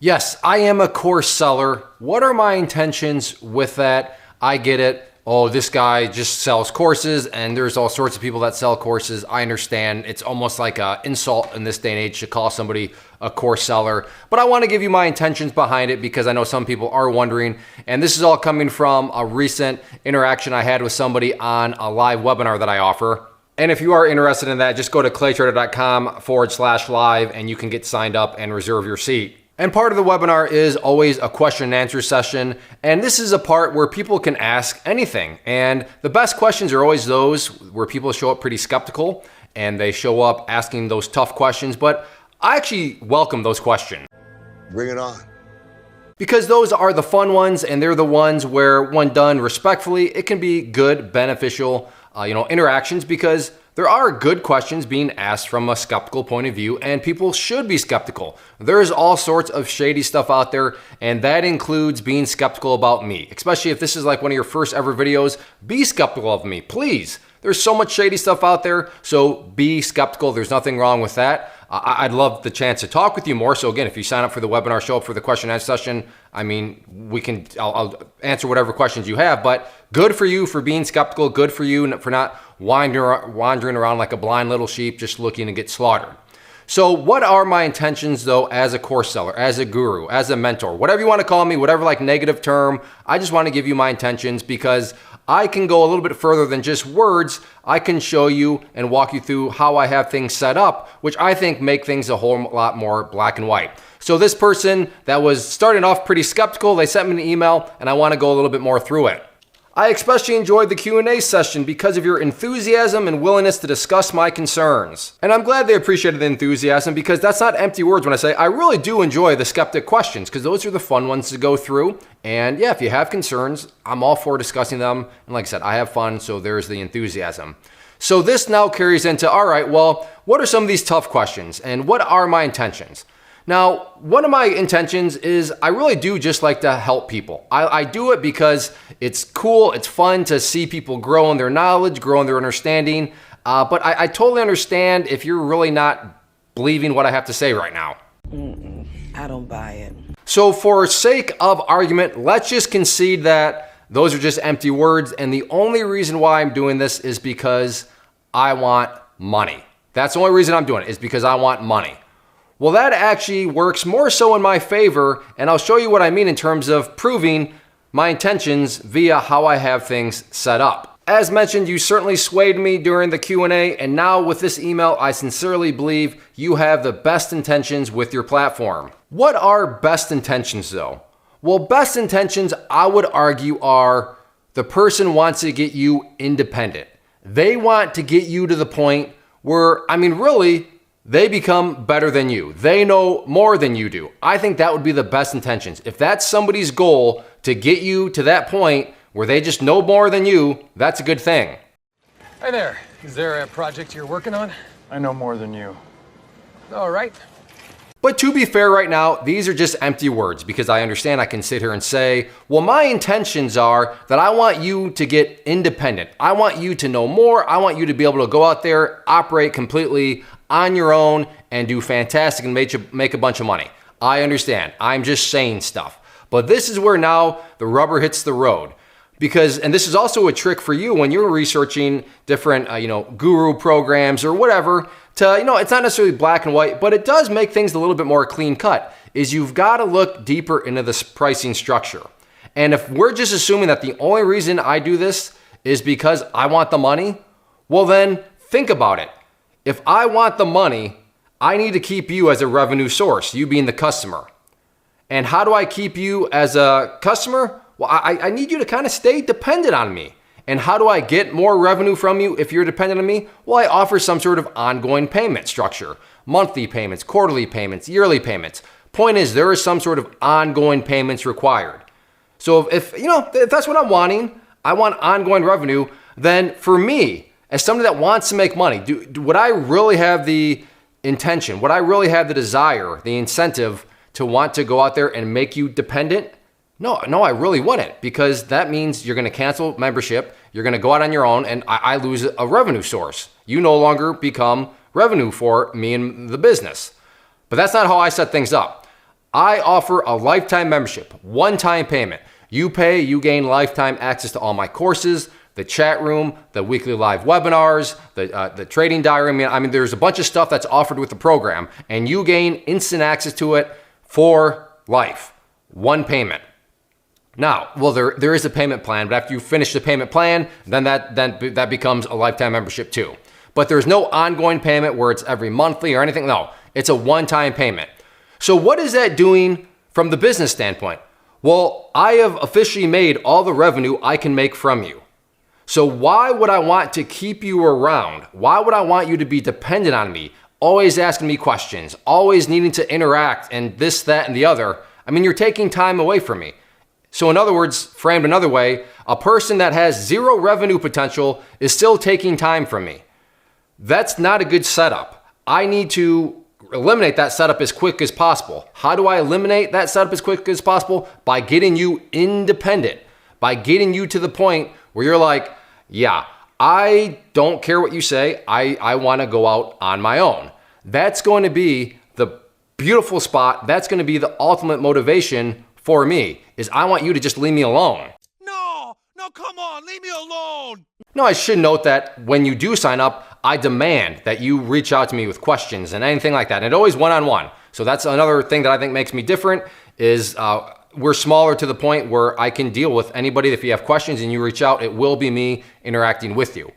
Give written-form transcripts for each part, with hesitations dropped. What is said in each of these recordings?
Yes, I am a course seller. What are my intentions with that? I get it. Oh, this guy just sells courses and there's all sorts of people that sell courses. I understand it's almost like an insult in this day and age to call somebody a course seller. But I want to give you my intentions behind it because I know some people are wondering. And this is all coming from a recent interaction I had with somebody on a live webinar that I offer. And if you are interested in that, just go to claytrader.com/live and you can get signed up and reserve your seat. And part of the webinar is always a question and answer session. And this is a part where people can ask anything. And the best questions are always those where people show up pretty skeptical and they show up asking those tough questions. But I actually welcome those questions. Bring it on. Because those are the fun ones and they're the ones where, when done respectfully, it can be good, beneficial interactions, because there are good questions being asked from a skeptical point of view, and people should be skeptical. There's all sorts of shady stuff out there, and that includes being skeptical about me. Especially if this is like one of your first ever videos, be skeptical of me, please. There's so much shady stuff out there, so be skeptical. There's nothing wrong with that. I'd love the chance to talk with you more. So again, if you sign up for the webinar, show up for the question and answer session, I'll answer whatever questions you have. But good for you for being skeptical. Good for you for not wandering around like a blind little sheep just looking to get slaughtered. So what are my intentions though as a course seller, as a guru, as a mentor, whatever you want to call me, whatever like negative term, I just want to give you my intentions because I can go a little bit further than just words. I can show you and walk you through how I have things set up, which I think make things a whole lot more black and white. So this person that was starting off pretty skeptical, they sent me an email and I want to go a little bit more through it. I especially enjoyed the Q&A session because of your enthusiasm and willingness to discuss my concerns. And I'm glad they appreciated the enthusiasm, because that's not empty words when I say I really do enjoy the skeptic questions, because those are the fun ones to go through. And yeah, if you have concerns, I'm all for discussing them. And like I said, I have fun, so there's the enthusiasm. So this now carries into, all right, well, what are some of these tough questions and what are my intentions? Now, one of my intentions is I really do just like to help people. I do it because it's cool, it's fun to see people grow in their knowledge, grow in their understanding. But I totally understand if you're really not believing what I have to say right now. I don't buy it. So for sake of argument, let's just concede that those are just empty words. And the only reason why I'm doing this is because I want money. That's the only reason I'm doing it, is because I want money. Well, that actually works more so in my favor, and I'll show you what I mean in terms of proving my intentions via how I have things set up. As mentioned, you certainly swayed me during the Q&A, and now with this email, I sincerely believe you have the best intentions with your platform. What are best intentions though? Well, best intentions, I would argue, are the person wants to get you independent. They want to get you to the point where, really, they become better than you. They know more than you do. I think that would be the best intentions. If that's somebody's goal, to get you to that point where they just know more than you, that's a good thing. Hi there. Is there a project you're working on? I know more than you. All right. But to be fair right now, these are just empty words, because I understand I can sit here and say, well, my intentions are that I want you to get independent. I want you to know more. I want you to be able to go out there, operate completely on your own and do fantastic and make a bunch of money. I understand. I'm just saying stuff. But this is where now the rubber hits the road. Because, and this is also a trick for you when you're researching different, guru programs or whatever, to, it's not necessarily black and white, but it does make things a little bit more clean cut, is you've got to look deeper into this pricing structure. And if we're just assuming that the only reason I do this is because I want the money, well then think about it. If I want the money, I need to keep you as a revenue source, you being the customer. And how do I keep you as a customer? Well, I need you to kind of stay dependent on me. And how do I get more revenue from you if you're dependent on me? Well, I offer some sort of ongoing payment structure. Monthly payments, quarterly payments, yearly payments. Point is, there is some sort of ongoing payments required. So if that's what I'm wanting, I want ongoing revenue, then for me, as somebody that wants to make money, would I really have the intention, would I really have the desire, the incentive to want to go out there and make you dependent? No, I really wouldn't, because that means you're going to cancel membership, you're going to go out on your own, and I lose a revenue source. You no longer become revenue for me and the business. But that's not how I set things up. I offer a lifetime membership, one-time payment. You pay, you gain lifetime access to all my courses, the chat room, the weekly live webinars, the trading diary. I mean, there's a bunch of stuff that's offered with the program, and you gain instant access to it for life. One payment. Now, well, there is a payment plan, but after you finish the payment plan, then that becomes a lifetime membership too. But there's no ongoing payment where it's every monthly or anything. No, it's a one-time payment. So what is that doing from the business standpoint? Well, I have officially made all the revenue I can make from you. So why would I want to keep you around? Why would I want you to be dependent on me, always asking me questions, always needing to interact and this, that, and the other? I mean, you're taking time away from me. So in other words, framed another way, a person that has zero revenue potential is still taking time from me. That's not a good setup. I need to eliminate that setup as quick as possible. How do I eliminate that setup as quick as possible? By getting you independent, by getting you to the point where you're like, yeah, I don't care what you say. I want to go out on my own. That's going to be the beautiful spot. That's going to be the ultimate motivation for me, is I want you to just leave me alone. No, come on, leave me alone. No, I should note that when you do sign up, I demand that you reach out to me with questions and anything like that. And it's always one-on-one. So that's another thing that I think makes me different is we're smaller to the point where I can deal with anybody. If you have questions and you reach out, it will be me interacting with you.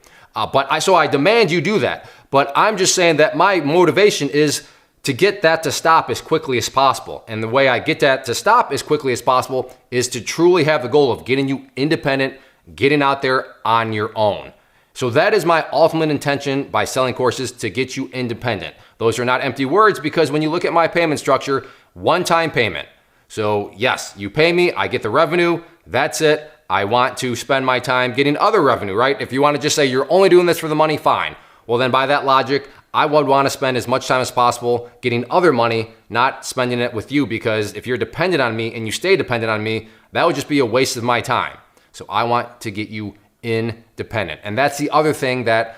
So I demand you do that. But I'm just saying that my motivation is to get that to stop as quickly as possible. And the way I get that to stop as quickly as possible is to truly have the goal of getting you independent, getting out there on your own. So that is my ultimate intention by selling courses, to get you independent. Those are not empty words, because when you look at my payment structure, one-time payment. So yes, you pay me, I get the revenue, that's it. I want to spend my time getting other revenue, right? If you want to just say you're only doing this for the money, fine. Well, then by that logic, I would want to spend as much time as possible getting other money, not spending it with you, because if you're dependent on me and you stay dependent on me, that would just be a waste of my time. So I want to get you independent. And that's the other thing that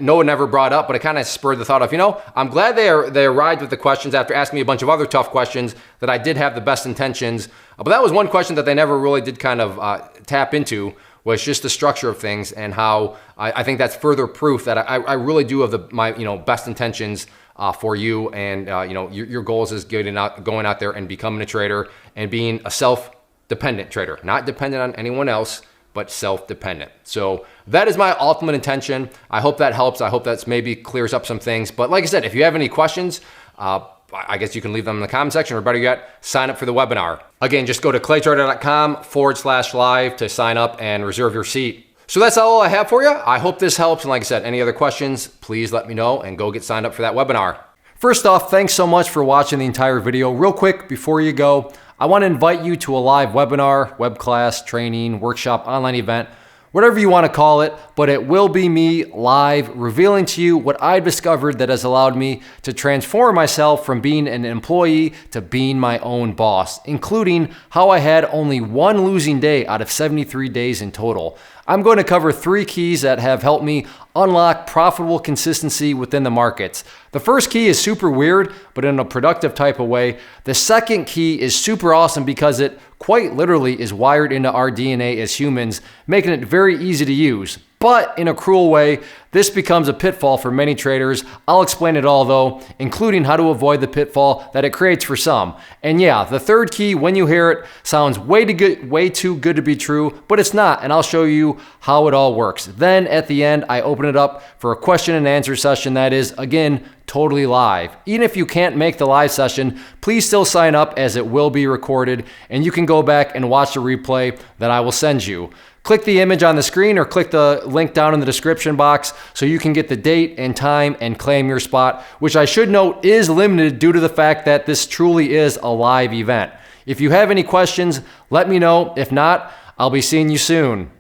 no one ever brought up, but it kind of spurred the thought of, I'm glad they arrived with the questions after asking me a bunch of other tough questions that I did have the best intentions. But that was one question that they never really did kind of tap into, was just the structure of things, and how I think that's further proof that I really do have my best intentions for you, and your goals is going out there and becoming a trader and being a self-dependent trader, not dependent on anyone else, but self-dependent. So that is my ultimate intention. I hope that helps. I hope that's maybe clears up some things. But like I said, if you have any questions, I guess you can leave them in the comment section, or better yet, sign up for the webinar. Again, just go to claytrader.com/live to sign up and reserve your seat. So that's all I have for you. I hope this helps. And like I said, any other questions, please let me know and go get signed up for that webinar. First off, thanks so much for watching the entire video. Real quick, before you go, I want to invite you to a live webinar, web class, training, workshop, online event, whatever you want to call it, but it will be me live revealing to you what I've discovered that has allowed me to transform myself from being an employee to being my own boss, including how I had only one losing day out of 73 days in total. I'm going to cover 3 keys that have helped me unlock profitable consistency within the markets. The first key is super weird, but in a productive type of way. The second key is super awesome because it quite literally is wired into our DNA as humans, making it very easy to use. But in a cruel way, this becomes a pitfall for many traders. I'll explain it all though, including how to avoid the pitfall that it creates for some. And yeah, the third key, when you hear it, sounds way too good to be true, but it's not, and I'll show you how it all works. Then at the end, I open it up for a question and answer session that is, again, totally live. Even if you can't make the live session, please still sign up, as it will be recorded, and you can go back and watch the replay that I will send you. Click the image on the screen or click the link down in the description box so you can get the date and time and claim your spot, which I should note is limited due to the fact that this truly is a live event. If you have any questions, let me know. If not, I'll be seeing you soon.